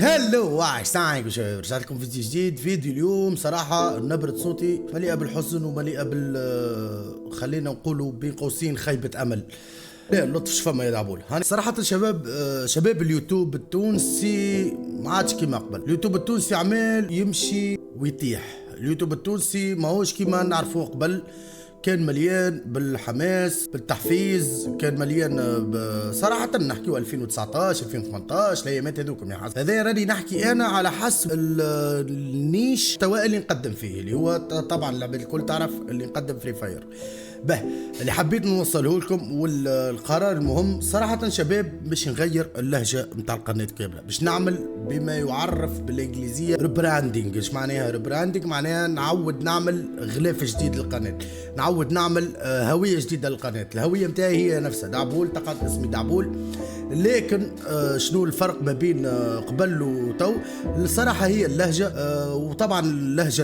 هلو واعي ساعة رجعت لكم فيديو جديد. فيديو اليوم صراحة نبرة صوتي مليئة بالحزن ومليئة خلينا نقولوا بين قوسين خيبة أمل. لا اللطف شفما يلعبوا هاني صراحة شباب اليوتيوب التونسي ما عادش كيما قبل. اليوتيوب التونسي عمال يمشي ويطيح. اليوتيوب التونسي ماهوش كيما نعرفوه قبل، كان مليان بالحماس بالتحفيز، كان مليان صراحة نحكيو 2019 2018 الايامات هذوكم يا حسن. هذا راني نحكي انا على حسب النيش التوائل اللي نقدم فيه، اللي هو طبعا العباد الكل تعرف اللي نقدم فري فاير. به اللي حبيت نوصله لكم والقرار المهم صراحة شباب باش نغير اللهجة نتاع القناة كاملة، باش نعمل بما يعرف بالانجليزية ريبراندينج. ايش معناها ريبراندينج؟ معناها نعود نعمل غلاف جديد للقناة، نعود نعمل هوية جديدة للقناة. الهوية متاعي هي نفسها دعبول، تقعد اسمي دعبول، لكن شنو الفرق ما بين قبل وتو؟ الصراحة هي اللهجة، وطبعا اللهجة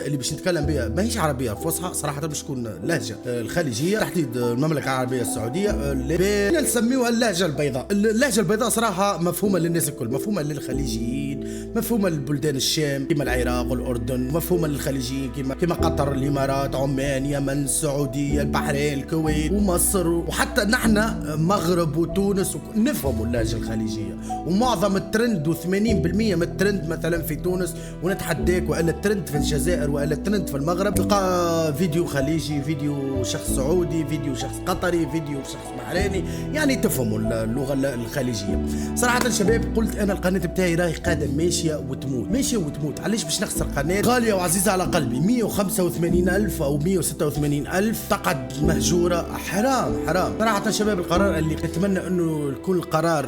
اللي باش نتكلم بها ماهيش عربية فصحى، صراحة باش تكون لهجة الخليجية تحديد المملكة العربية السعودية اللي نسميوها اللهجة البيضاء. اللهجة البيضاء صراحة مفهومة للناس الكل، مفهومة للخليجيين، مفهومة للبلدان الشام كما العراق والأردن، مفهومة للخليجيين كما قطر الإمارات عمان يمن السعودية البحرين الكويت ومصر، وحتى نحن مغرب وتونس نفهموا اللهجة الخليجية. ومعظم الترند و80% من الترند مثلا في تونس ونتحداك، والا الترند في الجزائر والا الترند في المغرب تلقى فيديو خليجي، فيديو شخص سعودي، فيديو شخص قطري، فيديو شخص بحريني، يعني تفهموا اللغة الخليجية. صراحة شباب قلت انا القناة بتاعي راهي قاعدة ماشية وتموت. علاش باش نخسر قناة غالية وعزيزة على قلبي 185,000 او 186,000 تقعد مهجورة؟ حرام. صراحة شباب القرار اللي اتمنى انه كل قرار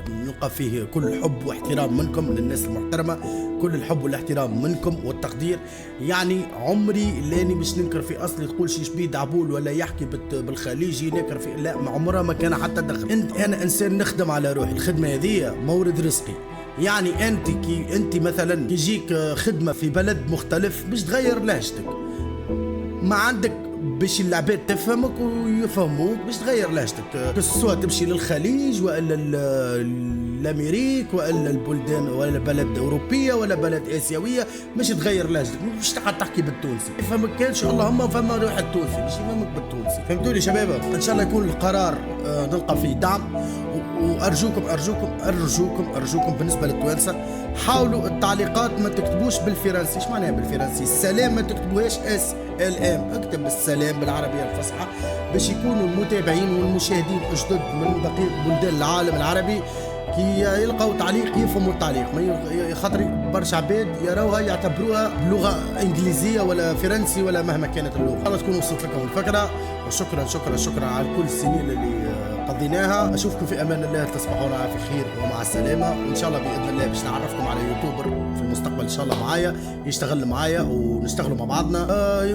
نلقى فيه كل الحب واحترام منكم للناس المحترمة، كل الحب والاحترام منكم والتقدير. يعني عمري لاني مش ننكر في اصلي تقول شي شبيه دعبول ولا يحكي بالخليجي ننكر في، لا عمرها ما كان حتى دخل. انا انسان نخدم على روحي، الخدمة هذه مورد رزقي. يعني انت مثلا يجيك خدمة في بلد مختلف باش تغير لهجتك، ما عندك باش العباد تفهمك ويفهموك باش تغير لهجتك، سواء تمشي للخليج والا الامريك والا البلدان ولا بلد اوروبيه ولا بلد اسيويه، باش تغير لهجتك باش تقعد تحكي بالتونسي. يفهمك كانش اللهم فما روح التونسي باش يفهمك بالتونسي. فهمتوني شباب؟ ان شاء الله يكون القرار نلقى فيه دعم. وارجوكم بالنسبه للتوانسه حاولوا التعليقات ما تكتبوش بالفرنسي. ايش معناها بالفرنسي؟ السلام ما تكتبوهاش SLM، اكتب السلام بالعربيه الفصحى باش يكونوا المتابعين والمشاهدين الجدد من بقيه بلدان العالم العربي كي يلقوا تعليق يفهموا التعليق، ما خاطر برشا عباد يراوها يعتبروها بلغه انجليزيه ولا فرنسي ولا مهما كانت اللغه. الله تكون وصلت لكم الفكره، وشكرا على كل السنين اللي قضيناها. اشوفكم في امان الله، تصبحون على خير ومع السلامه. وان شاء الله باذن الله باش نعرفكم على يوتيوبر في المستقبل ان شااء الله معايا يشتغل معايا ونشتغلوا مع بعضنا.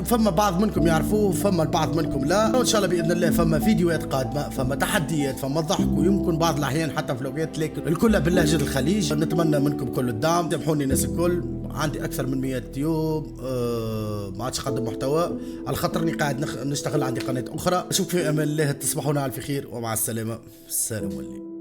فما بعض منكم يعرفوه، فما البعض منكم لا. وان شاء الله باذن الله فما فيديوهات قادمه، فما تحديات، فما ضحك، ويمكن بعض الاحيان حتى فلوقات، لكن الكل بلهجه الخليج. نتمنى منكم كل الدعم، سامحوني الناس الكل. عندي اكثر من 100 يوم ما عادش قدم محتوى على خاطرني قاعد نشتغل، عندي قناه اخرى. اشوفكم في امان الله، تصبحون على خير ومع السلامه. السلام عليكم.